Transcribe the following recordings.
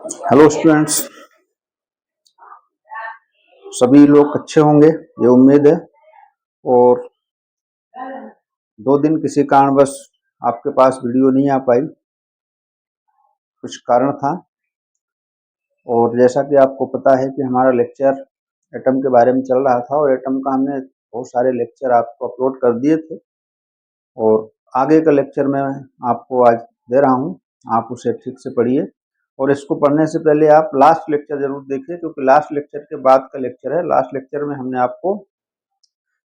Hello students, सभी लोग अच्छे होंगे ये उम्मीद है। और 2 दिन किसी कारणवश आपके पास वीडियो नहीं आ पाई, कुछ कारण था। और जैसा कि आपको पता है कि हमारा लेक्चर एटम के बारे में चल रहा था और एटम का हमने बहुत सारे लेक्चर आपको अपलोड कर दिए थे। और आगे का लेक्चर मैं आपको आज दे रहा हूँ, आप उसे ठीक से पढ़िए। और इसको पढ़ने से पहले आप लास्ट लेक्चर जरूर देखिए, क्योंकि लास्ट लेक्चर के बाद का लेक्चर है। लास्ट लेक्चर में हमने आपको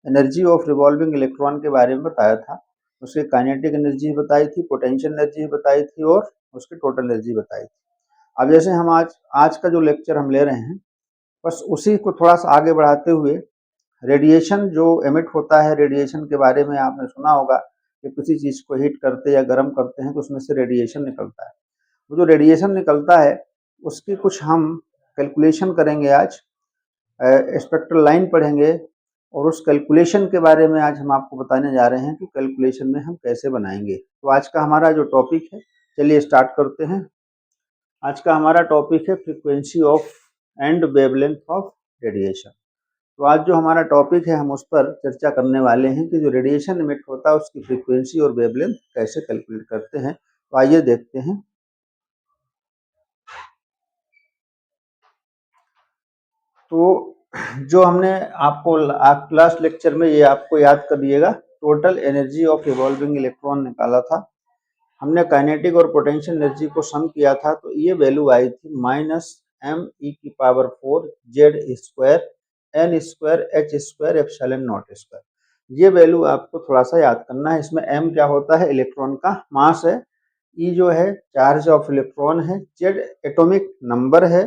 एनर्जी ऑफ रिवॉल्विंग इलेक्ट्रॉन के बारे में बताया था। उसकी काइनेटिक एनर्जी बताई थी, पोटेंशियल एनर्जी बताई थी और उसकी टोटल एनर्जी बताई थी। अब जैसे हम आज का जो लेक्चर हम ले रहे हैं, बस उसी को थोड़ा सा आगे बढ़ाते हुए रेडिएशन जो एमिट होता है, रेडिएशन के बारे में आपने सुना होगा कि किसी चीज़ को हीट करते या गर्म करते हैं तो उसमें से रेडिएशन निकलता है। वो जो रेडिएशन निकलता है उसकी कुछ हम कैलकुलेशन करेंगे आज, स्पेक्ट्रल लाइन पढ़ेंगे। और उस कैलकुलेशन के बारे में आज हम आपको बताने जा रहे हैं कि कैलकुलेशन में हम कैसे बनाएंगे। तो आज का हमारा जो टॉपिक है, चलिए स्टार्ट करते हैं। आज का हमारा टॉपिक है frequency of and wavelength of radiation. तो आज जो हमारा टॉपिक है हम उस पर चर्चा करने वाले हैं कि जो रेडिएशन इमिट होता है उसकी फ्रीक्वेंसी और वेवलेंथ कैसे कैलकुलेट करते हैं। तो आइए देखते हैं। तो जो हमने आपको लास्ट लेक्चर में ये आपको याद कर दिएगा, total energy of revolving electron निकाला था हमने। काइनेटिक और पोटेंशियल एनर्जी को सम किया था तो ये वैल्यू आई थी -m⁴ z² n² h² epsilon naught square. ये वैल्यू आपको थोड़ा सा याद करना है। इसमें m क्या होता है? इलेक्ट्रॉन का मास है, e जो है चार्ज ऑफ इलेक्ट्रॉन है, z एटॉमिक नंबर है,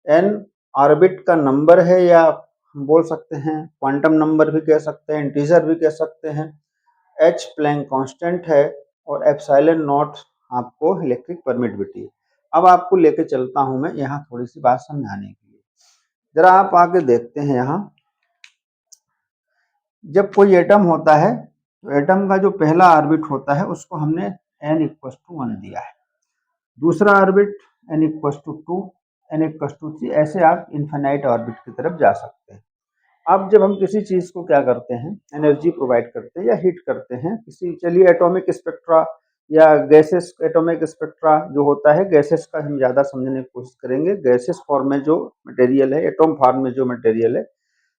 n ऑर्बिट का नंबर है या हम बोल सकते हैं क्वांटम नंबर भी कह सकते हैं, इंटीजर भी कह सकते हैं, h प्लैंक कांस्टेंट है और एप्सिलॉन नॉट आपको इलेक्ट्रिक परमिटिविटी है। अब आपको लेके चलता हूं मैं यहाँ थोड़ी सी बात समझाने के लिए। जरा आप आगे देखते हैं, यहाँ जब कोई एटम होता है तो एटम का जो पहला ऑर्बिट होता है उसको हमने n=1 दिया है, दूसरा ऑर्बिट n=2, n=3, ऐसे आप इन्फिनाइट ऑर्बिट की तरफ जा सकते हैं। अब जब हम किसी चीज को क्या करते हैं, एनर्जी प्रोवाइड करते हैं या हीट करते हैं किसी, चलिए एटॉमिक स्पेक्ट्रा या गैसेस, एटॉमिक स्पेक्ट्रा जो होता है गैसेस का हम ज्यादा समझने की कोशिश करेंगे। गैसेस फॉर्म में जो मटेरियल है, एटॉम फॉर्म में जो मटेरियल है,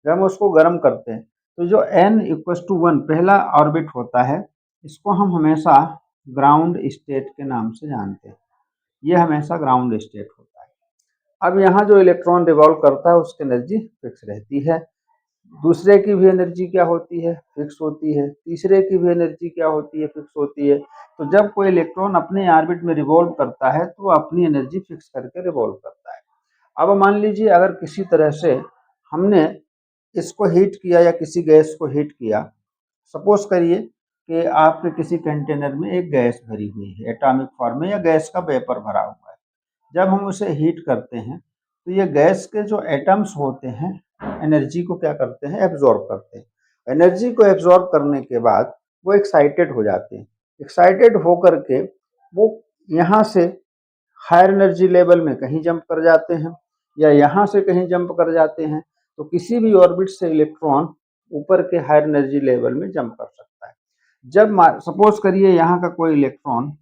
जब हम उसको गर्म करते हैं तो जो n=1 पहला ऑर्बिट होता है, इसको हम हमेशा ग्राउंड स्टेट के नाम से जानते हैं। ये हमेशा ग्राउंड स्टेट होता है। अब यहाँ जो इलेक्ट्रॉन रिवॉल्व करता है उसकी एनर्जी फिक्स रहती है, दूसरे की भी एनर्जी क्या होती है? फिक्स होती है, तीसरे की भी एनर्जी क्या होती है? फिक्स होती है। तो जब कोई इलेक्ट्रॉन अपने ऑर्बिट में रिवॉल्व करता है तो वो अपनी एनर्जी फिक्स करके रिवॉल्व करता है। अब मान लीजिए अगर किसी तरह से हमने इसको हीट किया या किसी गैस को हीट किया, सपोज करिए कि आपके किसी कंटेनर में एक गैस भरी हुई है एटॉमिक फॉर्म में, या गैस का वेपर भरा हुआ है। जब हम उसे हीट करते हैं तो ये गैस के जो एटम्स होते हैं एनर्जी को क्या करते हैं? एब्जॉर्ब करते हैं। एनर्जी को एब्जॉर्ब करने के बाद वो एक्साइटेड हो जाते हैं। एक्साइटेड होकर के वो यहाँ से हायर एनर्जी लेवल में कहीं जंप कर जाते हैं या यहाँ से कहीं जंप कर जाते हैं। तो किसी भी ऑर्बिट से इलेक्ट्रॉन ऊपर के हायर एनर्जी लेवल में जंप कर सकता है। जब सपोज करिए यहाँ का कोई इलेक्ट्रॉन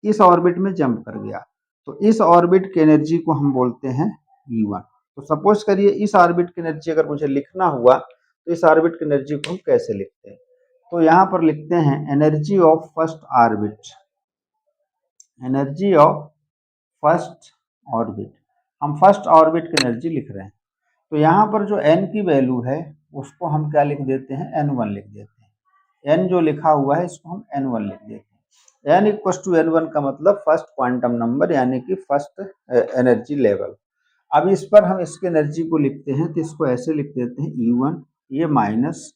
इस ऑर्बिट में जंप कर गया तो इस ऑर्बिट की एनर्जी को हम बोलते हैं E1। तो सपोज करिए इस ऑर्बिट की एनर्जी अगर मुझे लिखना हुआ तो इस ऑर्बिट की एनर्जी को हम कैसे लिखते हैं? तो यहाँ पर लिखते हैं energy of first orbit, energy of first orbit. हम फर्स्ट ऑर्बिट की एनर्जी लिख रहे हैं। तो यहाँ पर जो n की वैल्यू है उसको हम क्या लिख देते हैं? n1 लिख देते हैं। n जो लिखा हुआ है इसको हम n1 लिख देते हैं। n=n1 का मतलब फर्स्ट क्वांटम नंबर, यानी कि फर्स्ट एनर्जी लेवल। अब इस पर हम इसके एनर्जी को लिखते हैं तो इसको ऐसे लिख देते हैं E1, ये -m⁴z²।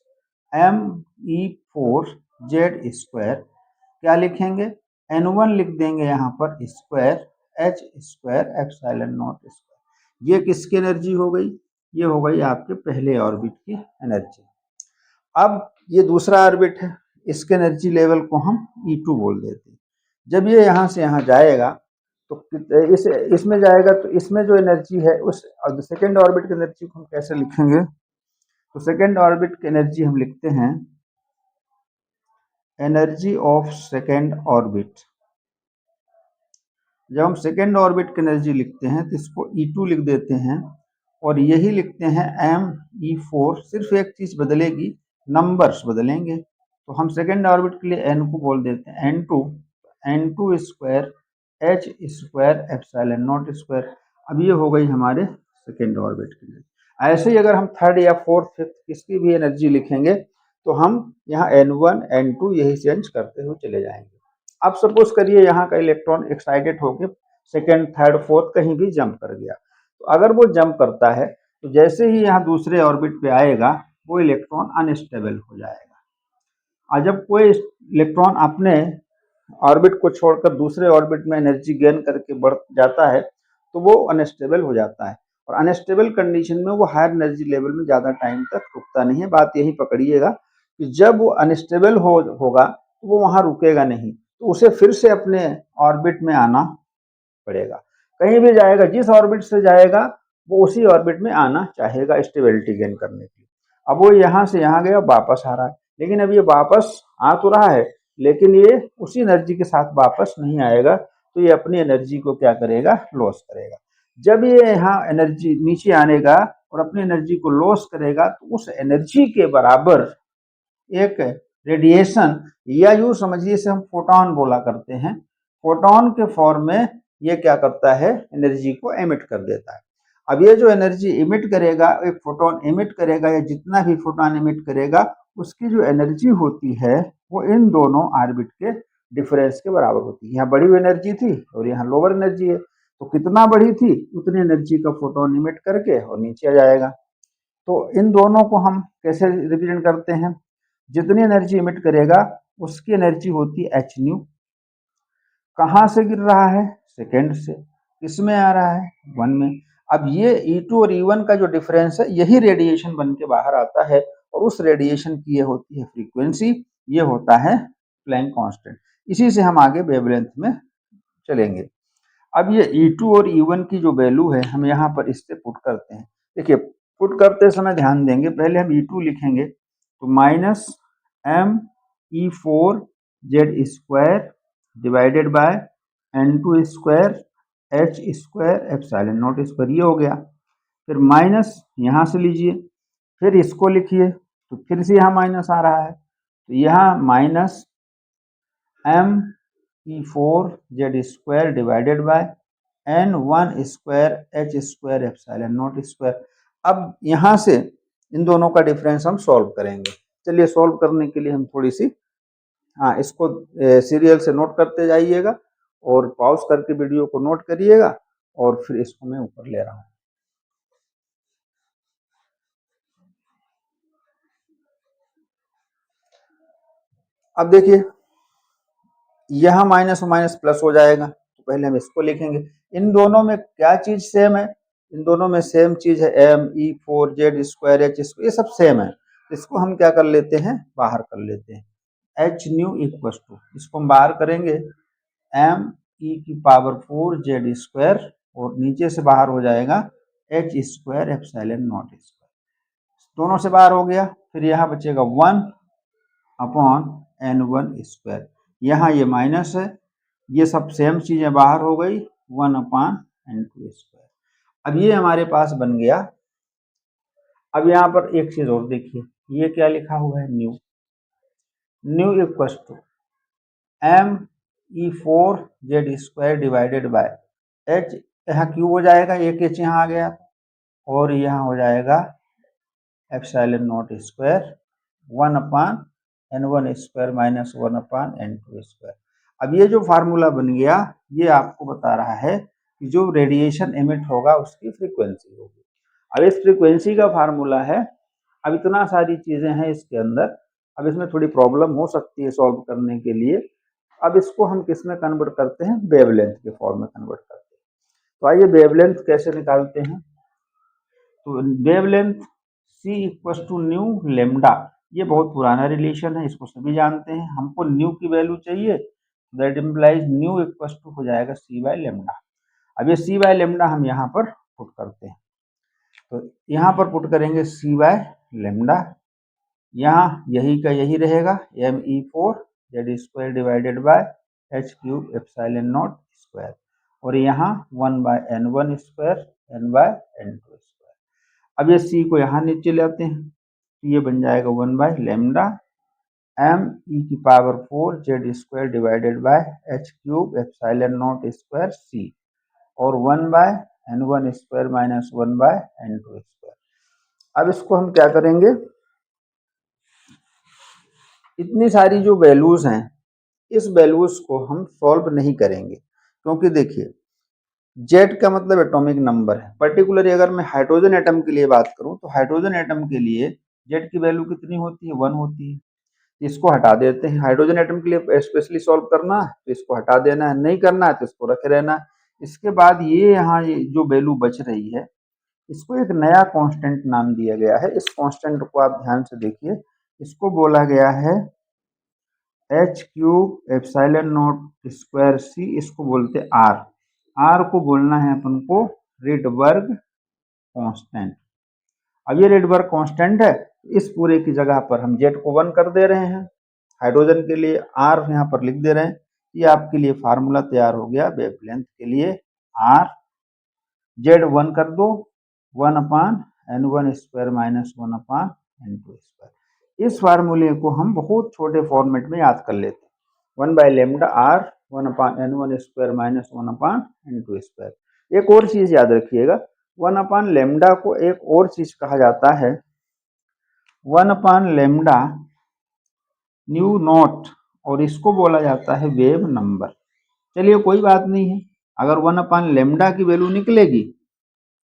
क्या लिखेंगे? n1 लिख देंगे यहाँ पर square h² epsilon naught square. ये किसकी एनर्जी हो गई? ये हो गई आपके पहले ऑर्बिट की एनर्जी। अब ये दूसरा ऑर्बिट है, इसके एनर्जी लेवल को हम E2 बोल देते हैं। जब ये यहाँ से यहाँ जाएगा तो इस इसमें जाएगा तो इसमें जो एनर्जी है उस सेकेंड ऑर्बिट की एनर्जी को हम कैसे लिखेंगे? तो सेकेंड ऑर्बिट की एनर्जी हम लिखते हैं एनर्जी ऑफ सेकेंड ऑर्बिट। जब हम सेकेंड ऑर्बिट की एनर्जी लिखते हैं तो इसको E2 लिख देते हैं और यही लिखते हैं ME4। सिर्फ एक चीज बदलेगी, नंबर्स बदलेंगे। तो हम सेकेंड ऑर्बिट के लिए n को बोल देते हैं n2 square h square epsilon naught square. अब ये हो गई हमारे सेकेंड ऑर्बिट की एनर्जी। ऐसे ही अगर हम थर्ड या फोर्थ फिफ्थ किसकी भी एनर्जी लिखेंगे तो हम यहाँ n1 n2 यही चेंज करते हुए चले जाएंगे। अब सपोज करिए यहाँ का इलेक्ट्रॉन एक्साइटेड होकर सेकेंड थर्ड फोर्थ कहीं भी जंप कर गया, तो अगर वो जंप करता है तो जैसे ही यहाँ दूसरे ऑर्बिट पे आएगा वो इलेक्ट्रॉन अनस्टेबल हो जाएगा। और जब कोई इलेक्ट्रॉन अपने ऑर्बिट को छोड़कर दूसरे ऑर्बिट में एनर्जी गेन करके बढ़ जाता है तो वो अनस्टेबल हो जाता है, और अनस्टेबल कंडीशन में वो हायर एनर्जी लेवल में ज़्यादा टाइम तक रुकता नहीं है। बात यही पकड़िएगा कि जब वो अनस्टेबल होगा तो वो वहाँ रुकेगा नहीं, तो उसे फिर से अपने ऑर्बिट में आना पड़ेगा। कहीं भी जाएगा, जिस ऑर्बिट से जाएगा वो उसी ऑर्बिट में आना चाहेगा स्टेबिलिटी गेन करने के लिए। अब वो यहाँ से यहाँ गया, वापस आ रहा है, लेकिन अब ये वापस आ तो रहा है लेकिन ये उसी एनर्जी के साथ वापस नहीं आएगा, तो ये अपनी एनर्जी को क्या करेगा? लॉस करेगा। जब ये यहाँ एनर्जी नीचे आनेगा और अपनी एनर्जी को लॉस करेगा तो उस एनर्जी के बराबर एक रेडिएशन, या यूं समझिए इसे हम फोटॉन बोला करते हैं, फोटॉन के फॉर्म में ये क्या करता है? एनर्जी को एमिट कर देता है। अब ये जो एनर्जी इमिट करेगा, एक फोटोन इमिट करेगा या जितना भी फोटोन इमिट करेगा उसकी जो एनर्जी होती है वो इन दोनों ऑर्बिट के डिफरेंस के बराबर होती है। यहाँ बड़ी हुई एनर्जी थी और यहाँ लोअर एनर्जी है, तो कितना बड़ी थी उतनी एनर्जी का फोटोन इमिट करके और नीचे आ जाएगा। तो इन दोनों को हम कैसे रिप्रेजेंट करते हैं? जितनी एनर्जी इमिट करेगा उसकी एनर्जी होती है एच न्यू। कहाँ से गिर रहा है? सेकेंड से। किसमें आ रहा है? वन में। अब ये E2 और E1 का जो डिफरेंस है यही रेडिएशन बन के बाहर आता है, और उस रेडिएशन की ये होती है फ्रीक्वेंसी, ये होता है प्लैंक कांस्टेंट। इसी से हम आगे वेवलेंथ में चलेंगे। अब ये E2 और E1 की जो वैल्यू है हम यहाँ पर इससे पुट करते हैं। देखिए, पुट करते समय ध्यान देंगे, पहले हम E2 लिखेंगे तो minus ME4Z square divided bye N2 square H square epsilon naught square, ये हो गया। फिर माइनस यहाँ से लीजिए, फिर इसको लिखिए तो फिर से यहाँ माइनस आ रहा है, तो यहाँ minus ME4Z square divided bye N1 square H square epsilon naught square. अब यहाँ से इन दोनों का डिफरेंस हम सॉल्व करेंगे। चलिए, सॉल्व करने के लिए हम थोड़ी सी इसको सीरियल से नोट करते जाइएगा और पॉज करके वीडियो को नोट करिएगा, और फिर इसको मैं ऊपर ले रहा हूँ। अब देखिए, यह माइनस माइनस प्लस हो जाएगा, तो पहले हम इसको लिखेंगे। इन दोनों में क्या चीज सेम है? इन दोनों में सेम चीज है ME4Z स्क्वायर H स्क्वायर, ये सब सेम है। इसको हम क्या कर लेते हैं? बाहर कर लेते हैं। एच न्यू इक्वल टू, इसको हम बाहर करेंगे ME⁴Z स्क्वायर, और नीचे से बाहर हो जाएगा H square epsilon naught square. दोनों से बाहर हो गया, फिर यहाँ बचेगा 1 अपॉन N1 स्क्वायर। यहाँ ये माइनस है, ये सब सेम चीजें बाहर हो गई, 1 अपॉन N2 स्क्वायर। अब ये हमारे पास बन गया। अब यहाँ पर एक चीज और देखिए, ये क्या लिखा हुआ है? Nu equal to ME4Z square divided by H, यहाँ क्यू हो जाएगा, एक H यहाँ आ गया, और यहाँ हो जाएगा epsilon naught square 1 upon N1 square minus 1 upon N2 square. अब ये जो फार्मूला बन गया ये आपको बता रहा है कि जो रेडिएशन एमिट होगा उसकी फ्रीक्वेंसी होगी। अब इस फ्रीक्वेंसी का फार्मूला है। अब इतना सारी चीजें हैं इसके अंदर, अब इसमें थोड़ी प्रॉब्लम हो सकती है सॉल्व करने के लिए। अब इसको हम किस में कन्वर्ट करते हैं? वेवलेंथ के फॉर्म में कन्वर्ट करते हैं। तो आइए वेवलेंथ कैसे निकालते हैं? तो wavelength C equal to nu lambda, ये बहुत पुराना रिलेशन है, इसको सभी जानते हैं। हमको न्यू की वैल्यू चाहिए that implies nu equals to हो जाएगा सी बाय लेमडा। अब ये सी बाय लेमडा हम यहाँ पर पुट करते हैं, तो यहाँ पर पुट करेंगे सी बाय लेमडा, यहाँ यही का यही रहेगा me4 Z square divided by H cube epsilon naught square, और यहाँ 1 by n1 square n by n2 square. अब ये c को यहाँ नीचे लाते हैं, तो ये बन जाएगा 1 बाय लेमडा m e की power 4 Z square divided by H cube epsilon naught square c, और 1 by n1 square minus 1 by n2 square. अब इसको हम क्या करेंगे, इतनी सारी जो वैल्यूज हैं इस वैल्यूज को हम सॉल्व नहीं करेंगे, क्योंकि देखिए जेड का मतलब एटॉमिक नंबर है। पर्टिकुलरली अगर मैं हाइड्रोजन एटम के लिए बात करूं तो हाइड्रोजन एटम के लिए जेड की वैल्यू कितनी होती है, 1 होती है। इसको हटा देते हैं, हाइड्रोजन एटम के लिए स्पेशली सॉल्व करना है तो इसको हटा देना है, नहीं करना है तो इसको रखे रहना है। इसके बाद ये यहाँ ये जो वैल्यू बच रही है इसको एक नया कांस्टेंट नाम दिया गया है। इस कांस्टेंट को आप ध्यान से देखिए, इसको बोला गया है H cube epsilon naught square C, इसको बोलते आर। आर को बोलना है अपन को रिडबर्ग कांस्टेंट। अब ये रिडबर्ग कांस्टेंट है, इस पूरे की जगह पर हम जेड को 1 कर दे रहे हैं, हाइड्रोजन के लिए आर यहाँ पर लिख दे रहे हैं। ये आपके लिए फार्मूला तैयार हो गया वेवलेंथ के लिए, आर जेड 1 कर दो 1 upon n1 square minus 1 upon n2 square. इस फार्मूले को हम बहुत छोटे फॉर्मेट में याद कर लेते हैं, 1 by lambda R 1 upon n1 square minus 1 upon n2 square. एक और चीज याद रखिएगा, 1 अपान लेमडा को एक और चीज कहा जाता है 1 अपान लेमडा न्यू नॉट, और इसको बोला जाता है वेव नंबर। चलिए कोई बात नहीं है, अगर 1 अपान लेमडा की वैल्यू निकलेगी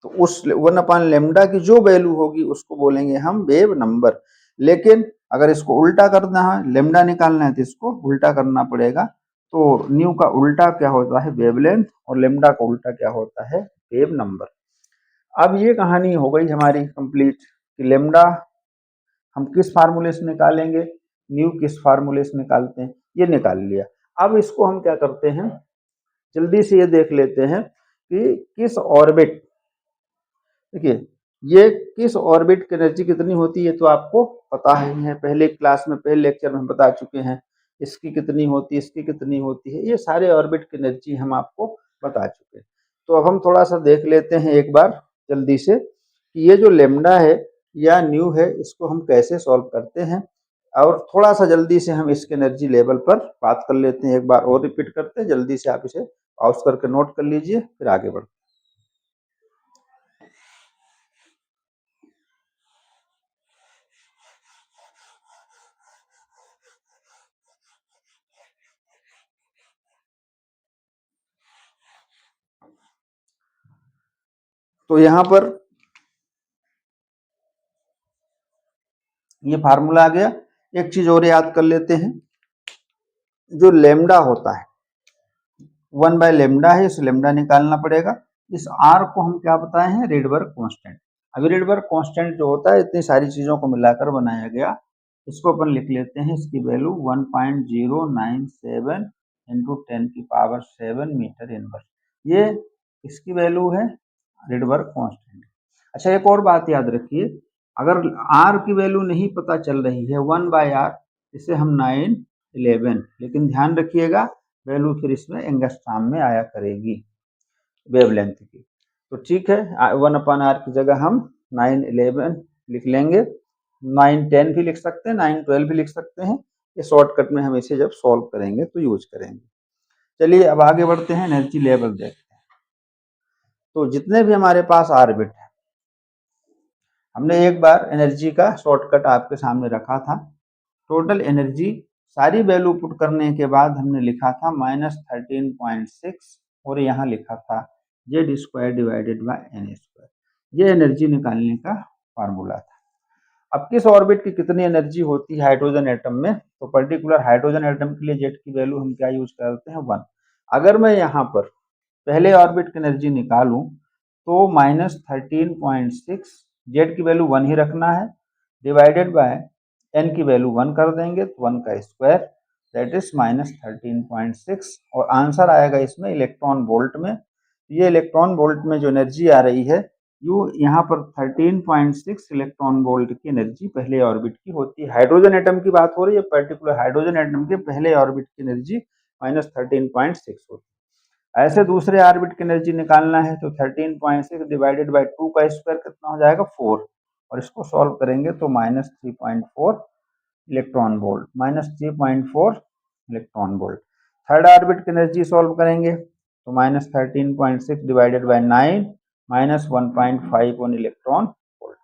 तो उस 1 अपान लेमडा की जो वैल्यू होगी उसको बोलेंगे हम वेव नंबर। लेकिन अगर इसको उल्टा करना है, लेमडा निकालना है तो इसको उल्टा करना पड़ेगा। तो न्यू का उल्टा क्या होता है, वेवलेंथ, और लेमडा का उल्टा क्या होता है, वेव नंबर। अब ये कहानी हो गई हमारी कंप्लीट कि लेमडा हम किस फार्मूले से निकालेंगे, न्यू किस फार्मूले से निकालते हैं, ये निकाल लिया। अब इसको हम क्या करते हैं, जल्दी से ये देख लेते हैं कि किस ऑर्बिट, देखिए ये किस ऑर्बिट की एनर्जी कितनी होती है, तो आपको पता ही है, पहले क्लास में पहले लेक्चर में हम बता चुके हैं इसकी कितनी होती है, इसकी कितनी होती है, ये सारे ऑर्बिट की एनर्जी हम आपको बता चुके हैं। तो अब हम थोड़ा सा देख लेते हैं एक बार जल्दी से कि ये जो लेमडा है या न्यू है इसको हम कैसे सॉल्व करते हैं, और थोड़ा सा जल्दी से हम इसके एनर्जी लेवल पर बात कर लेते हैं। एक बार और रिपीट करते हैं, जल्दी से आप इसे पॉज करके नोट कर लीजिए, फिर आगे बढ़ते हैं। तो यहाँ पर ये फार्मूला आ गया। एक चीज और याद कर लेते हैं, जो लेमडा होता है 1 बाय लेमडा है, इस लेमडा निकालना पड़ेगा। इस आर को हम क्या बताए हैं, रिडबर्ग कांस्टेंट। अभी रिडबर्ग कांस्टेंट जो होता है इतनी सारी चीजों को मिलाकर बनाया गया, इसको अपन लिख लेते हैं, इसकी वैल्यू 1.097 इंटू 10 की पावर 7 मीटर इनवर्स, ये इसकी वैल्यू है रिडबर्ग कांस्टेंट। अच्छा एक और बात याद रखिए, अगर आर की वैल्यू नहीं पता चल रही है 1 बाय आर, इसे हम 9 11, लेकिन ध्यान रखिएगा वैल्यू फिर इसमें एंगस्ट्रॉम में आया करेगी वेवलेंथ की। तो ठीक है, 1 अपान आर की जगह हम 9 11 लिख लेंगे, 9 10 भी लिख सकते हैं, 9 12 भी लिख सकते हैं। ये शॉर्टकट में हम इसे जब सॉल्व करेंगे तो यूज करेंगे। चलिए अब आगे बढ़ते हैं, एनर्जी लेवल देखते हैं। तो जितने भी हमारे पास ऑर्बिट है, हमने एक बार एनर्जी का शॉर्टकट आपके सामने रखा था। टोटल एनर्जी सारी वैल्यू पुट करने के बाद हमने लिखा था -13.6, और यहाँ लिखा था Z square divided by N square. ये एनर्जी निकालने का फार्मूला था। अब किस ऑर्बिट की कितनी एनर्जी होती है हाइड्रोजन एटम में, तो पर्टिकुलर हाइड्रोजन एटम के लिए जेड की वैल्यू हम क्या यूज करते हैं, 1। अगर मैं यहाँ पर पहले ऑर्बिट की एनर्जी निकालूं तो -13.6, जेड की वैल्यू 1 ही रखना है, डिवाइडेड बाय एन की वैल्यू 1 कर देंगे तो 1 का स्क्वायर, दैट इज -13.6 और आंसर आएगा इसमें इलेक्ट्रॉन वोल्ट में। ये इलेक्ट्रॉन वोल्ट में जो एनर्जी आ रही है यहाँ पर 13.6 इलेक्ट्रॉन वोल्ट की एनर्जी पहले ऑर्बिट की होती है। हाइड्रोजन एटम की बात हो रही है, पर्टिकुलर हाइड्रोजन एटम के पहले ऑर्बिट की एनर्जी -13.6 होती है। ऐसे दूसरे ऑर्बिट की एनर्जी निकालना है तो 13.6 डिवाइडेड बाय 2 का स्क्वायर कितना हो जाएगा 4, और इसको सॉल्व करेंगे तो -3.4 electron volt, -3.4 electron volt. Third orbit की एनर्जी सॉल्व करेंगे तो -13.6 डिवाइडेड बाय 9 -1.51 इलेक्ट्रॉन वोल्ट।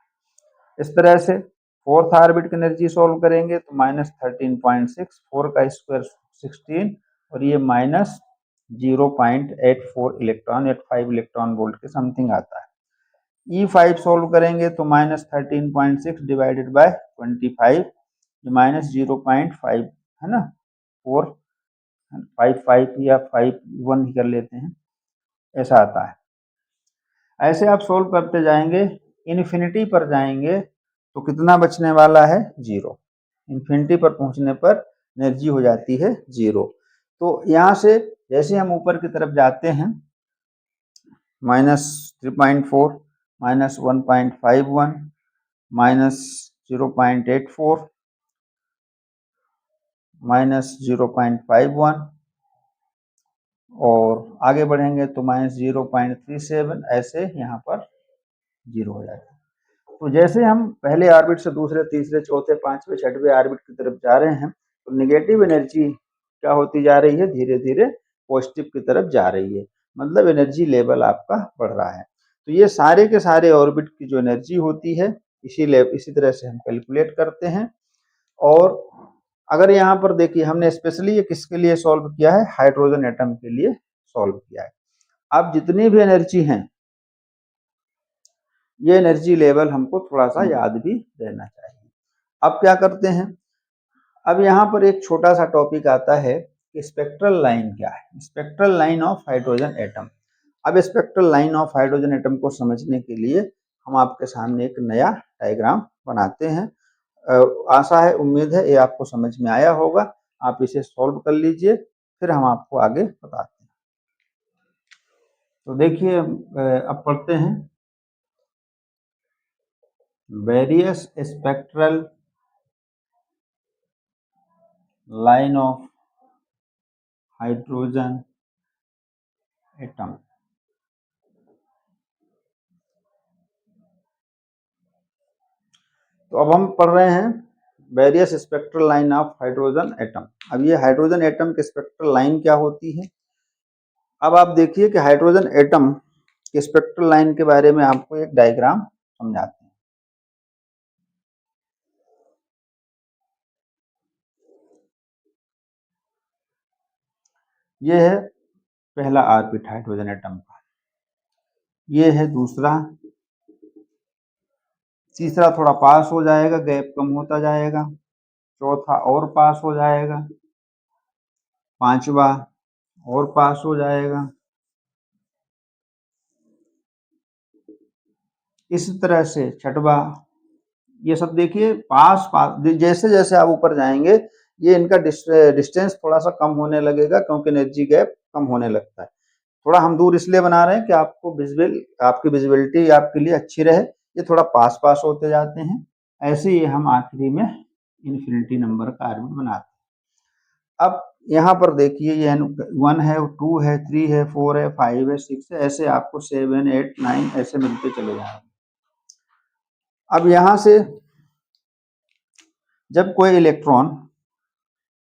इस तरह से फोर्थ ऑर्बिट की एनर्जी सॉल्व करेंगे तो -13.6, 4 का स्क्वायर 16 और ये -0.84 इलेक्ट्रॉन 85 इलेक्ट्रॉन वोल्ट के समथिंग आता है। E5 सॉल्व करेंगे तो -13.6 डिवाइडेड बाय 25, -0.5 है ना, 455 या 51 ही कर लेते हैं, ऐसा आता है। ऐसे आप सोल्व करते जाएंगे, इन्फिनिटी पर जाएंगे तो कितना बचने वाला है 0। इन्फिनिटी पर पहुंचने पर एनर्जी हो जाती है 0। तो यहाँ से जैसे हम ऊपर की तरफ जाते हैं -3.4 -1.51 -0.84 -0.51 और आगे बढ़ेंगे तो -0.37, ऐसे यहाँ पर 0 हो जाता है। तो जैसे हम पहले ऑर्बिट से दूसरे, तीसरे, चौथे, पांचवें, छठवें ऑर्बिट की तरफ जा रहे हैं तो नेगेटिव एनर्जी क्या होती जा रही है, धीरे धीरे पॉजिटिव की तरफ जा रही है, मतलब एनर्जी लेवल आपका बढ़ रहा है। तो ये सारे के सारे ऑर्बिट की जो एनर्जी होती है इसी तरह से हम कैलकुलेट करते हैं। और अगर यहाँ पर देखिए हमने स्पेशली ये किसके लिए सॉल्व किया है, हाइड्रोजन एटम के लिए सॉल्व किया है। अब जितनी भी एनर्जी हैं ये एनर्जी लेवल हमको थोड़ा सा याद भी रहना चाहिए। अब क्या करते हैं, अब यहाँ पर एक छोटा सा टॉपिक आता है कि स्पेक्ट्रल लाइन क्या है, spectral line of hydrogen atom. अब spectral line of hydrogen atom को समझने के लिए हम आपके सामने एक नया डायग्राम बनाते हैं। आशा है, उम्मीद है ये आपको समझ में आया होगा। आप इसे सॉल्व कर लीजिए, फिर हम आपको आगे बताते हैं। तो देखिए अब पढ़ते हैं, various spectral line of hydrogen atom. तो अब हम पढ़ रहे हैं various spectral line of hydrogen atom. अब ये हाइड्रोजन एटम की स्पेक्ट्रल लाइन क्या होती है। अब आप देखिए कि हाइड्रोजन एटम की स्पेक्ट्रल लाइन के बारे में आपको एक डायग्राम समझाते हैं। ये है पहला ऑर्बिट हाइड्रोजन एटम का, ये है दूसरा, तीसरा थोड़ा पास हो जाएगा, गैप कम होता जाएगा, चौथा और पास हो जाएगा, पांचवा और पास हो जाएगा, इस तरह से छठवा। ये सब देखिए पास पास, जैसे जैसे आप ऊपर जाएंगे ये इनका डिस्टेंस थोड़ा सा कम होने लगेगा, क्योंकि एनर्जी गैप कम होने लगता है। थोड़ा हम दूर इसलिए बना रहे हैं कि आपकी विजिबिलिटी आपके लिए अच्छी रहे। ये थोड़ा पास पास होते जाते हैं, ऐसे ही हम आखिरी में इन्फिनिटी नंबर का ऑर्बिट बनाते हैं। अब यहाँ पर देखिए ये 1 है, 2 है, 3 है, 4 है, 5 है, 6 है, ऐसे आपको 7, 8, 9 ऐसे मिलते चले जाएंगे। अब यहाँ से जब कोई इलेक्ट्रॉन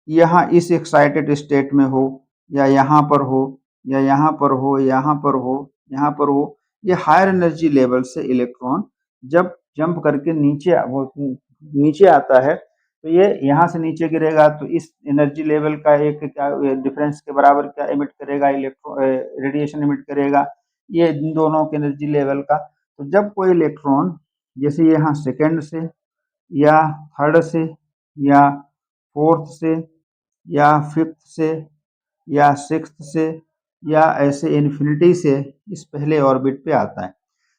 यहाँ इस एक्साइटेड स्टेट में हो, या यहाँ पर हो, या यहाँ पर हो, यहाँ पर हो, यहाँ पर हो, ये हायर एनर्जी लेवल से इलेक्ट्रॉन जब जंप करके नीचे आता है तो ये यहाँ से नीचे गिरेगा तो इस एनर्जी लेवल का एक क्या डिफरेंस के बराबर क्या एमिट करेगा, रेडिएशन एमिट करेगा, ये इन दोनों के एनर्जी लेवल का। तो जब कोई इलेक्ट्रॉन जैसे यहाँ सेकेंड से या थर्ड से या फोर्थ से या फिफ्थ से या सिक्स्थ से या ऐसे इन्फिनिटी से इस पहले ऑर्बिट पे आता है।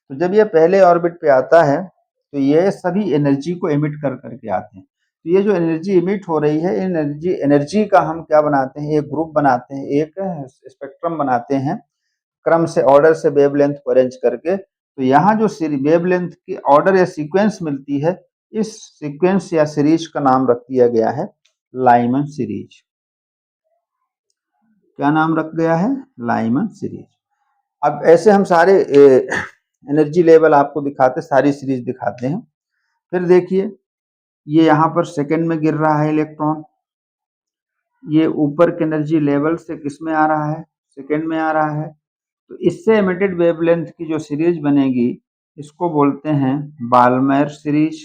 तो जब ये पहले ऑर्बिट पे आता है तो ये सभी एनर्जी को एमिट कर करके आते हैं। तो ये जो एनर्जी इमिट हो रही है, एनर्जी का हम क्या बनाते हैं, एक ग्रुप बनाते हैं, एक स्पेक्ट्रम बनाते हैं, क्रम से ऑर्डर से वेवलेंथ को अरेंज करके। तो यहाँ जो वेवलेंथ की ऑर्डर या सीक्वेंस मिलती है, इस सीक्वेंस या सीरीज का नाम रख दिया गया है लाइमन सीरीज। क्या नाम रख गया है? Lyman series. अब ऐसे हम सारे एनर्जी लेवल आपको दिखाते, सारी सीरीज दिखाते हैं। फिर देखिए, ये यहाँ पर सेकंड में गिर रहा है इलेक्ट्रॉन, ये ऊपर के एनर्जी लेवल से किस में आ रहा है? सेकंड में आ रहा है। तो इससे एमिटेड वेवलेंथ की जो सीरीज बनेगी, इसको बोलते हैं बाल्मर सीरीज।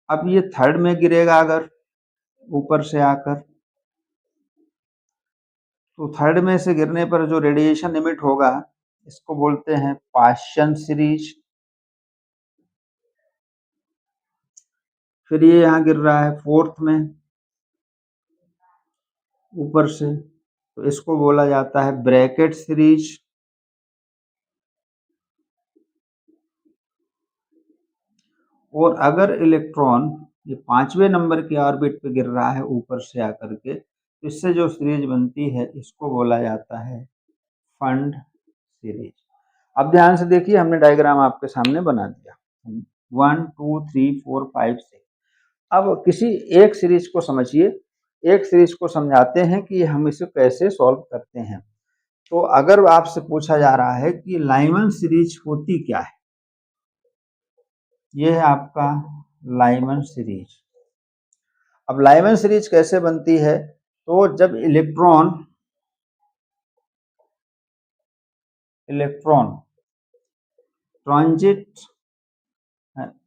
अब ये थर्ड में गिरेगा अगर ऊपर से आकर, तो थर्ड में से गिरने पर जो रेडिएशन इमिट होगा, इसको बोलते हैं पाश्चन सीरीज। फिर ये यहाँ गिर रहा है फोर्थ में ऊपर से, तो इसको बोला जाता है ब्रैकेट सीरीज। और अगर इलेक्ट्रॉन ये 5वें नंबर के ऑर्बिट पे गिर रहा है ऊपर से आकर के, तो इससे जो सीरीज बनती है, इसको बोला जाता है फंड सीरीज। अब ध्यान से देखिए, हमने डायग्राम आपके सामने बना दिया 1 2 3 4 5 6। अब किसी एक सीरीज को समझिए, एक सीरीज को समझाते हैं कि हम इसे कैसे सॉल्व करते हैं। तो अगर आपसे पूछा जा रहा है कि लाइमन सीरीज होती क्या है, ये है आपका लाइमन सीरीज। अब लाइमन सीरीज कैसे बनती है? तो जब electron transit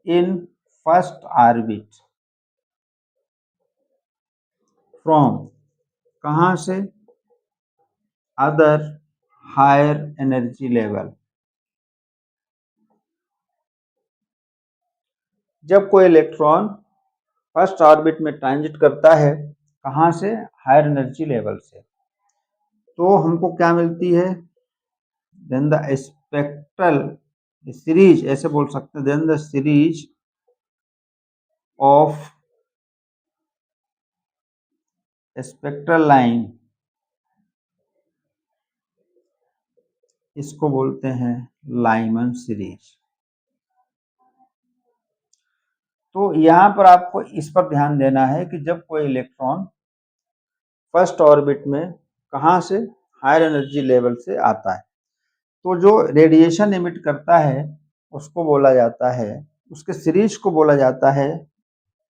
in first orbit from, कहां से? Other higher energy level. जब कोई इलेक्ट्रॉन फर्स्ट ऑर्बिट में ट्रांजिट करता है, कहां से? हायर एनर्जी लेवल से, तो हमको क्या मिलती है? देन द स्पेक्ट्रल सीरीज, ऐसे बोल सकते हैं, then the series of spectral line, इसको बोलते हैं लाइमन सीरीज। तो यहां पर आपको इस पर ध्यान देना है कि जब कोई इलेक्ट्रॉन फर्स्ट ऑर्बिट में कहां से? हायर एनर्जी लेवल से आता है, तो जो रेडिएशन इमिट करता है, उसको बोला जाता है, उसके सीरीज को बोला जाता है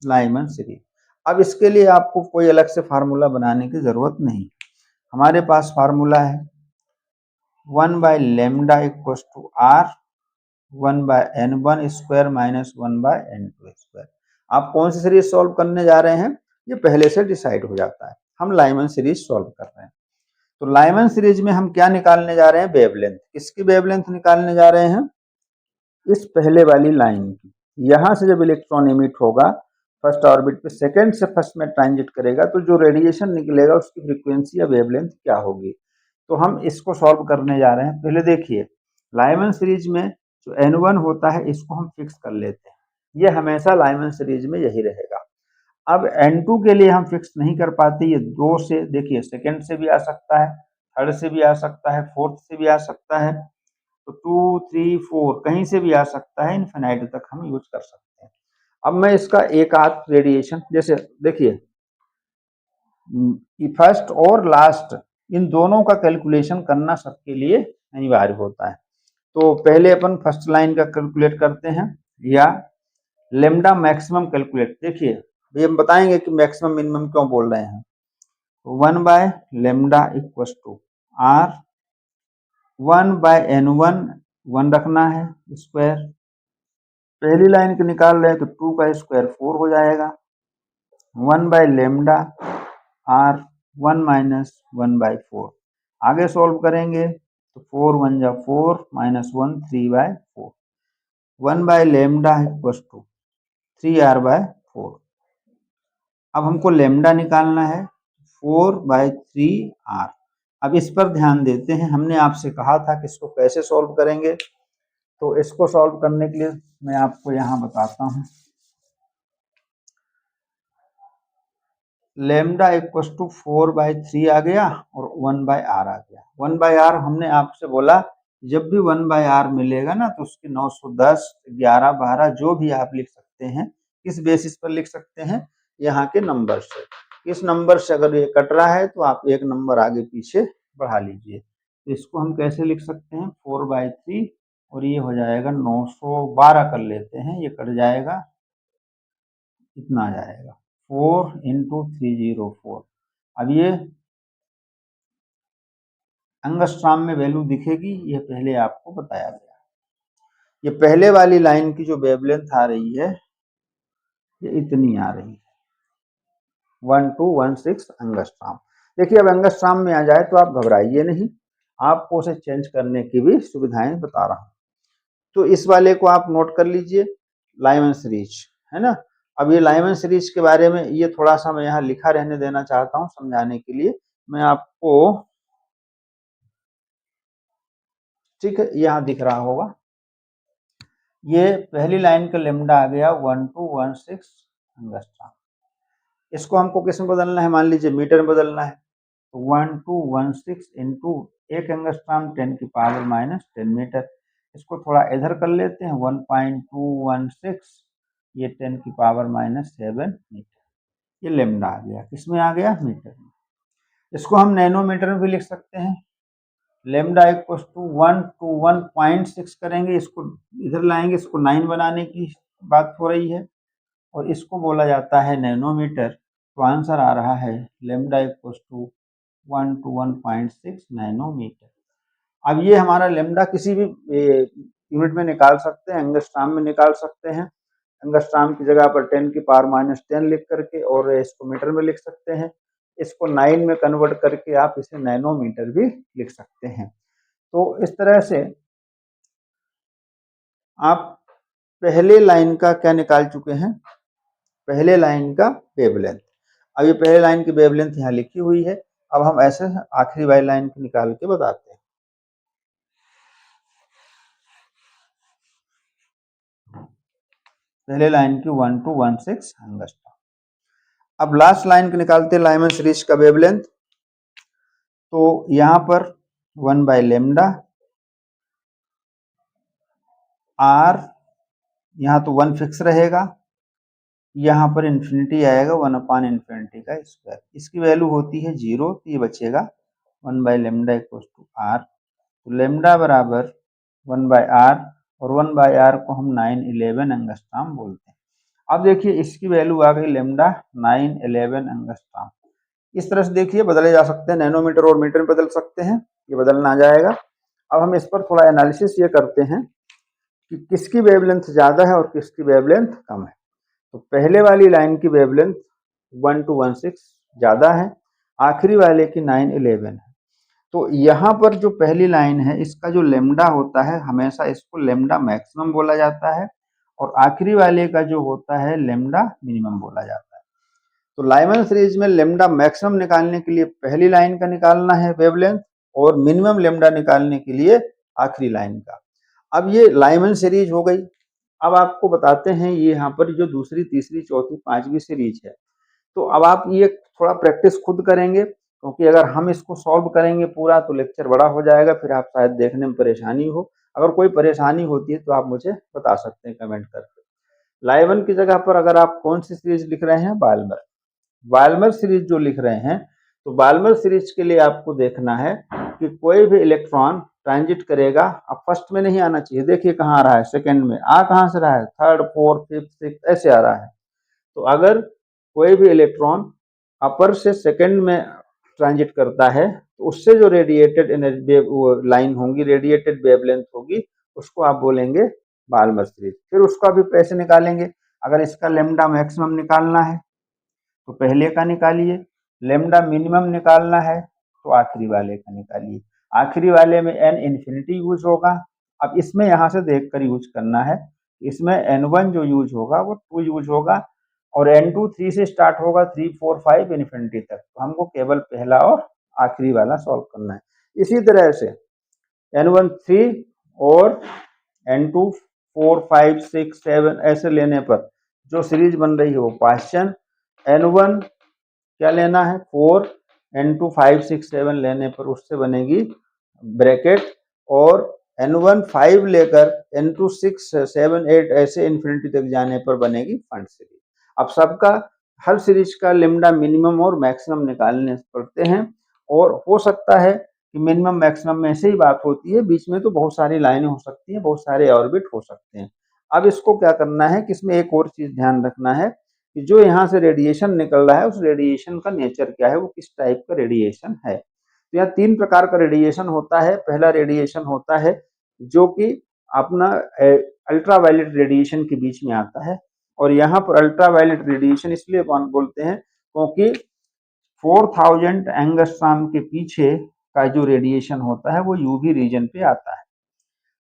लाइमन सीरीज। अब इसके लिए आपको कोई अलग से फार्मूला बनाने की जरूरत नहीं, हमारे पास फार्मूला है 1/λ equals to r 1/n1 square minus 1/n2 square. आप कौन सी सीरीज सॉल्व करने जा रहे हैं, ये पहले से डिसाइड हो जाता है। हम लाइमन सीरीज सॉल्व कर रहे हैं। तो लाइमन सीरीज में हम क्या निकालने जा रहे हैं? वेवलेंथ। किसकी वेवलेंथ निकालने जा रहे हैं? इस पहले वाली लाइन की। यहां से जब इलेक्ट्रॉन इमिट होगा फर्स्ट ऑर्बिट पे, सेकंड से फर्स्ट में ट्रांजिट करेगा, तो जो रेडिएशन निकलेगा उसकी फ्रीक्वेंसी या वेवलेंथ क्या होगी। तो हम इसको सॉल्व करने जा रहे हैं। पहले देखिए, लाइमन सीरीज में जो n1 होता है, इसको हम फिक्स कर लेते हैं, ये हमेशा लाइमन सीरीज में यही रहेगा। अब n2 के लिए हम फिक्स नहीं कर पाते, ये 2 से, देखिए सेकंड से भी आ सकता है, थर्ड से भी आ सकता है, फोर्थ से भी आ सकता है, तो 2 3 4 कहीं से भी आ सकता है, इनफिनाइट तक हम यूज कर सकते हैं। अब मैं इसका एक आध रेडिएशन, जैसे देखिए फर्स्ट और लास्ट, इन दोनों का कैलकुलेशन करना सबके लिए अनिवार्य होता है। तो पहले अपन फर्स्ट लाइन का कैलकुलेट करते हैं, या लेमडा मैक्सिमम कैलकुलेट। देखिए ये हम बताएंगे कि मैक्सिमम मिनिमम क्यों बोल रहे हैं। 1/λ इक्वल्स टू r 1/n1, 1 रखना है स्क्वायर। पहली लाइन के निकाल रहे हैं तो 2 का स्क्वायर 4 हो जाएगा। 1/λ r 1 माइनस 1/4। आगे सॉल्व करेंगे तो 4 1 जा 4 माइनस 1 3/4। 1/λ equals to 3r/4। अब हमको लेमडा निकालना है 4/3r। अब इस पर ध्यान देते हैं, हमने आपसे कहा था कि इसको कैसे सॉल्व करेंगे। तो इसको सॉल्व करने के लिए मैं आपको यहाँ बताता हूँ। लेमडा इक्वस टू 4/3 आ गया और 1/r आ गया। 1/r हमने आपसे बोला जब भी 1/r मिलेगा ना तो उसके 910, 11, 12 जो भी आप लिख सकते हैं, किस बेसिस पर लिख सकते हैं, यहाँ के नंबर से। इस नंबर से अगर ये कट रहा है तो आप एक नंबर आगे पीछे बढ़ा लीजिए। तो इसको हम कैसे लिख सकते हैं, 4/3 और ये हो जाएगा 912 कर लेते हैं, ये कट जाएगा, इतना आ जाएगा 4 × 304। अब ये एंगस्ट्रॉम में वैल्यू दिखेगी, ये पहले आपको बताया गया। ये पहले वाली लाइन की जो वेवलेंथ आ रही है ये इतनी आ रही है, 1216 एंगस्ट्रॉम। देखिए अब एंगस्ट्रॉम में आ जाए तो आप घबराइए नहीं, आपको उसे चेंज करने की भी सुविधाएं बता रहा हूँ। तो इस वाले को आप नोट कर लीजिए, लाइमन सीरीज है ना। अब ये लाइमन सीरीज के बारे में ये थोड़ा सा मैं यहाँ लिखा रहने देना चाहता हूँ समझाने के लिए। मैं आपको, ठीक है, यहाँ दिख रहा होगा, ये पहली लाइन का लेमडा आ गया 1216 एंगस्ट्रॉम। इसको हमको किस में बदलना है, मान लीजिए मीटर में बदलना है, तो 1216 इंटू एक एंगस्ट्रॉम 10⁻⁻10 मीटर। इसको थोड़ा इधर कर लेते हैं, 1.216 ये 10⁻⁻7 मीटर। ये लेमडा आ गया, किसमें आ गया, मीटर में। इसको हम नैनोमीटर में भी लिख सकते हैं। लेमडा इक्वल टू 1 to 1.6 करेंगे, इसको इधर लाएंगे, इसको 9 बनाने की बात हो रही है और इसको बोला जाता है नैनोमीटर। तो आंसर आ रहा है lambda equal to 1 to 1.6 nanometer. अब ये हमारा लेमडा किसी भी यूनिट में निकाल सकते हैं, एंगस्ट्रॉम में निकाल सकते हैं। एंगस्ट्रॉम की जगह पर 10⁻⁻10 लिख करके और इसको मीटर में लिख सकते हैं। इसको 9 में कन्वर्ट करके आप इसे नैनोमीटर भी लिख सकते हैं। तो इस तरह से आप पहले लाइन का क्या निकाल चुके हैं, पहले लाइन का वेवलेंथ। अब ये पहले लाइन की वेवलेंथ यहाँ लिखी हुई है। अब हम ऐसे आखिरी वाली लाइन को निकाल के बताते हैं। पहले लाइन की 1216 एंगस्ट्रॉम। अब लास्ट लाइन को निकालते हैं, लाइमन सीरीज का वेवलेंथ। तो यहाँ पर 1/λ r, यहाँ तो 1 फिक्स रहेगा, यहाँ पर इन्फिनिटी आएगा, 1/∞ का स्क्वायर। इसकी वैल्यू होती है 0, तो ये बचेगा 1/λ इक्वल टू r। तो लेमडा बराबर 1/r और 1/r को हम 911 एंगस्ट्रॉम बोलते हैं। अब देखिए इसकी वैल्यू आ गई लेमडा 911 एंगस्ट्रॉम। इस तरह से देखिए बदले जा सकते हैं, नैनोमीटर और मीटर में बदल सकते हैं, ये बदलना आ जाएगा। अब हम इस पर थोड़ा एनालिसिस ये करते हैं कि किसकी वेवलेंथ ज़्यादा है और किसकी वेवलेंथ कम है। तो पहले वाली लाइन की वेवलेंथ 1216 ज़्यादा है, आखिरी वाले की 911 है। तो यहाँ पर जो पहली लाइन है इसका जो लेमडा होता है हमेशा इसको लेमडा मैक्सिमम बोला जाता है और आखिरी वाले का जो होता है लेमडा मिनिमम बोला जाता है। तो लाइमन सीरीज में लेमडा मैक्सिमम निकालने के लिए पहली लाइन का निकालना है वेवलेंथ और मिनिमम लेमडा निकालने के लिए आखिरी लाइन का। अब ये लाइमन सीरीज हो गई। अब आपको बताते हैं ये यहाँ पर जो दूसरी, तीसरी, चौथी, पांचवी सीरीज है। तो अब आप ये थोड़ा प्रैक्टिस खुद करेंगे, क्योंकि अगर हम इसको सॉल्व करेंगे पूरा तो लेक्चर बड़ा हो जाएगा, फिर आप शायद देखने में परेशानी हो। अगर कोई परेशानी होती है तो आप मुझे बता सकते हैं कमेंट करके। लाइवन की जगह पर अगर आप कौन सी सीरीज लिख रहे हैं, बाल्मर, बाल्मर सीरीज जो लिख रहे हैं, तो बाल्मर सीरीज के लिए आपको देखना है कि कोई भी इलेक्ट्रॉन ट्रांजिट करेगा। अब फर्स्ट में नहीं आना चाहिए, देखिए कहाँ आ रहा है, सेकंड में। आ कहाँ से रहा है, थर्ड, फोर्थ, फिफ्थ, सिक्स्थ ऐसे आ रहा है। तो अगर कोई भी इलेक्ट्रॉन अपर से सेकंड में ट्रांजिट करता है तो उससे जो रेडिएटेड एनर्जी लाइन होंगी, रेडिएटेड वेवलेंथ होगी, उसको आप बोलेंगे बाल्मर सीरीज। फिर उसका भी कैसे निकालेंगे, अगर इसका लेमडा मैक्सिमम निकालना है तो पहले का निकालिए, लेमडा मिनिमम निकालना है तो आखिरी वाले का निकालिए। आखिरी वाले में n इन्फिनिटी यूज होगा। अब इसमें यहाँ से देखकर यूज करना है, इसमें n1 जो यूज होगा वो 2 यूज होगा और n2 3 से स्टार्ट होगा, 3 4 5 इन्फिनिटी तक। तो हमको केवल पहला और आखिरी वाला सॉल्व करना है। इसी तरह से n1 3 और N2 4 5 6 7 ऐसे लेने पर जो सीरीज बन रही है वो क्वेश्चन, N1 क्या लेना है 4, N2 5 6 7 लेने पर उससे बनेगी ब्रैकेट, और N1 5 लेकर N2 6 7 8 ऐसे इन्फिनिटी तक जाने पर बनेगी फंड सीरीज। अब सबका हर सीरीज का लिम्डा मिनिमम और मैक्सिमम निकालने पड़ते हैं, और हो सकता है कि मिनिमम मैक्सिमम में ऐसे ही बात होती है, बीच में तो बहुत सारी लाइनें हो सकती हैं, बहुत सारे ऑर्बिट हो सकते हैं। अब इसको क्या करना है कि इसमें एक और चीज ध्यान रखना है कि जो यहाँ से रेडिएशन निकल रहा है उस रेडिएशन का नेचर क्या है, वो किस टाइप का रेडिएशन है। तो यहाँ 3 प्रकार का रेडिएशन होता है। पहला रेडिएशन होता है जो कि अपना अल्ट्रावायलेट रेडिएशन के बीच में आता है, और यहाँ पर अल्ट्रावायलेट रेडिएशन इसलिए बोलते हैं क्योंकि 4000 एंगस्ट्रॉम के पीछे का जो रेडिएशन होता है वो यूवी रीजन पे आता है।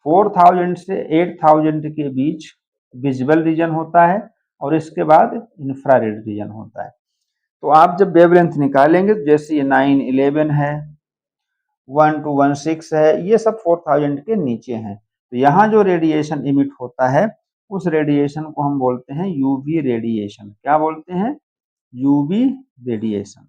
4000 से 8000 के बीच विजिबल रीजन होता है, और इसके बाद इंफ्रारेड रीजन होता है। तो आप जब वेवलेंथ निकालेंगे, जैसे ये 911 है, 1216 है, ये सब 4000 के नीचे हैं। तो यहाँ जो रेडिएशन इमिट होता है उस रेडिएशन को हम बोलते हैं यूवी रेडिएशन। क्या बोलते हैं? UV radiation.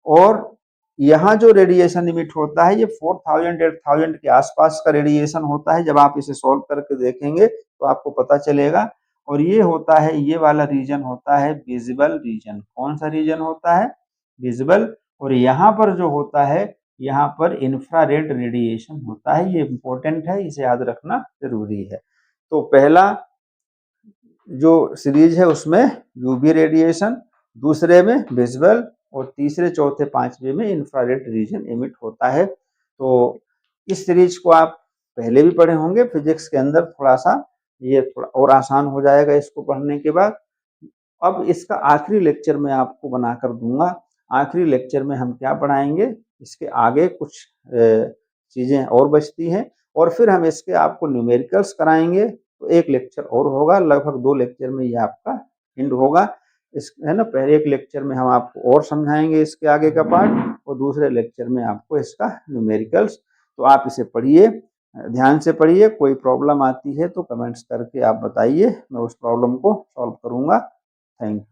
और यहाँ जो रेडिएशन इमिट होता है ये 4000 8000 के आसपास का रेडिएशन होता है। जब आप इसे सॉल्व करके देखेंगे तो आपको पता चलेगा। और ये होता है, ये वाला रीजन होता है विजिबल रीजन। कौन सा रीजन होता है? विजिबल। और यहाँ पर जो होता है, यहाँ पर इंफ्रारेड रेडिएशन होता है। ये इंपॉर्टेंट है, इसे याद रखना जरूरी है। तो पहला जो सीरीज है उसमें यूवी रेडिएशन, दूसरे में विजिबल, और तीसरे चौथे पांचवे में इंफ्रारेड रीजन इमिट होता है। तो इस सीरीज को आप पहले भी पढ़े होंगे फिजिक्स के अंदर, थोड़ा सा ये थोड़ा और आसान हो जाएगा इसको पढ़ने के बाद। अब इसका आखिरी लेक्चर मैं आपको बनाकर दूंगा। आखिरी लेक्चर में हम क्या पढ़ाएंगे, इसके आगे कुछ चीजें और बचती हैं, और फिर हम इसके आपको न्यूमेरिकल्स कराएंगे। तो एक लेक्चर और होगा, लगभग 2 लेक्चर में ये आपका एंड होगा। इस है ना, पहले एक लेक्चर में हम आपको और समझाएंगे इसके आगे का पार्ट, और दूसरे लेक्चर में आपको इसका न्यूमेरिकल्स। तो आप इसे पढ़िए, ध्यान से पढ़िए। कोई प्रॉब्लम आती है तो कमेंट्स करके आप बताइए, मैं उस प्रॉब्लम को सॉल्व करूंगा। Thank you.